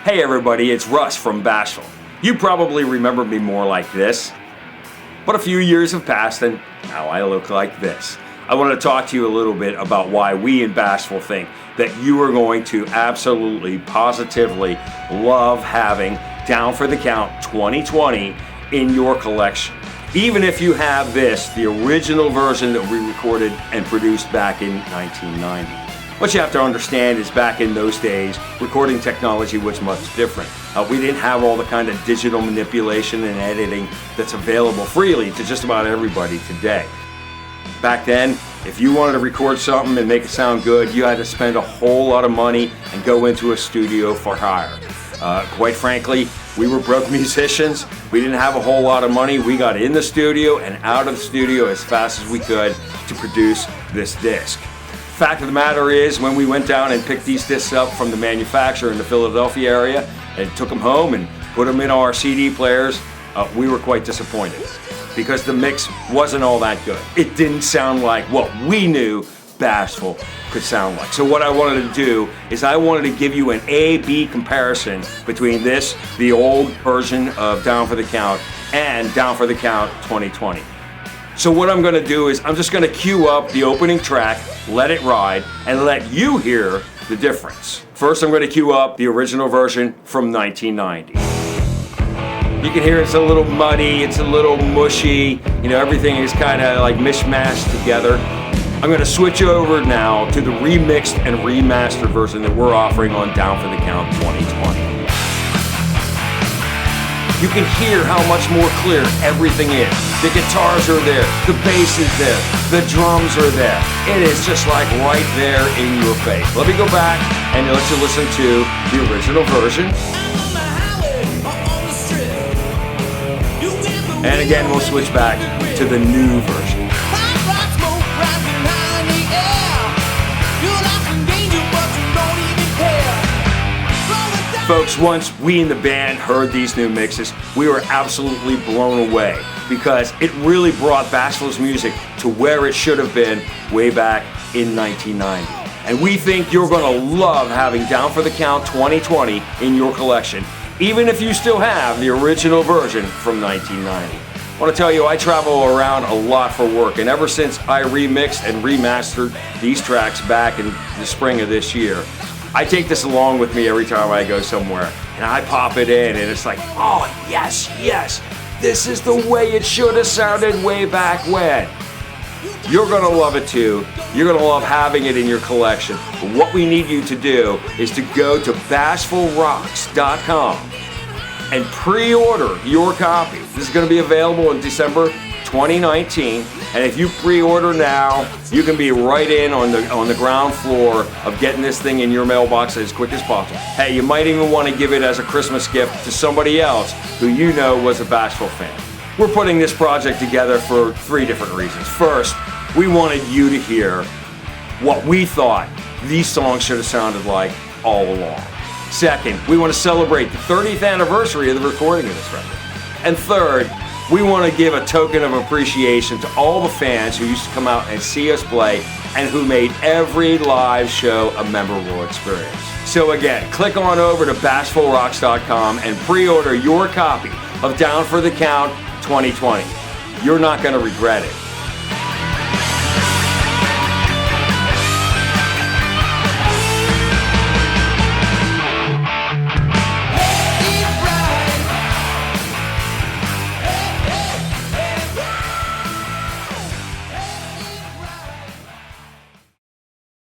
Hey everybody, it's Russ from Bashful. You probably remember me more like this, but a few years have passed and now I look like this. I want to talk to you a little bit about why we in Bashful think that you are going to absolutely, positively love having Down for the Count 2020 in your collection. Even if you have this, the original version that we recorded and produced back in 1990. What you have to understand is back in those days, recording technology was much different. We didn't have all the kind of digital manipulation and editing that's available freely to just about everybody today. Back then, if you wanted to record something and make it sound good, you had to spend a whole lot of money and go into a studio for hire. Quite frankly, we were broke musicians. We didn't have a whole lot of money. We got in the studio and out of the studio as fast as we could to produce this disc. Fact of the matter is, when we went down and picked these discs up from the manufacturer in the Philadelphia area and took them home and put them in our CD players, we were quite disappointed because the mix wasn't all that good. It didn't sound like what we knew Bashful could sound like. So what I wanted to do is I wanted to give you an A-B comparison between this, the old version of Down for the Count, and Down for the Count 2020. So what I'm going to do is I'm just going to cue up the opening track, let it ride, and let you hear the difference. First, I'm going to cue up the original version from 1990. You can hear it's a little muddy, it's a little mushy, everything is kind of like mishmashed together. I'm going to switch over now to the remixed and remastered version that we're offering on Down for the Count 2020. You can hear how much more clear everything is. The guitars are there, the bass is there, the drums are there. It is just like right there in your face. Let me go back and let you listen to the original version. And again, we'll switch back to the new version. Folks, once we in the band heard these new mixes, we were absolutely blown away because it really brought Bashful's music to where it should have been way back in 1990. And we think you're going to love having Down for the Count 2020 in your collection, even if you still have the original version from 1990. I want to tell you, I travel around a lot for work, and ever since I remixed and remastered these tracks back in the spring of this year, I take this along with me every time I go somewhere, and I pop it in, and it's like, oh, yes, this is the way it should have sounded way back when. You're going to love it too. You're going to love having it in your collection. But what we need you to do is to go to bashfulrocks.com and pre-order your copy. This is going to be available in December 2019, and if you pre-order now, you can be right in on the ground floor of getting this thing in your mailbox as quick as possible. Hey, you might even want to give it as a Christmas gift to somebody else who you know was a Bashful fan. We're putting this project together for 3 different reasons. First, we wanted you to hear what we thought these songs should have sounded like all along. Second, we want to celebrate the 30th anniversary of the recording of this record. And third, we want to give a token of appreciation to all the fans who used to come out and see us play and who made every live show a memorable experience. So again, click on over to bashfulrocks.com and pre-order your copy of Down for the Count 2020. You're not going to regret it.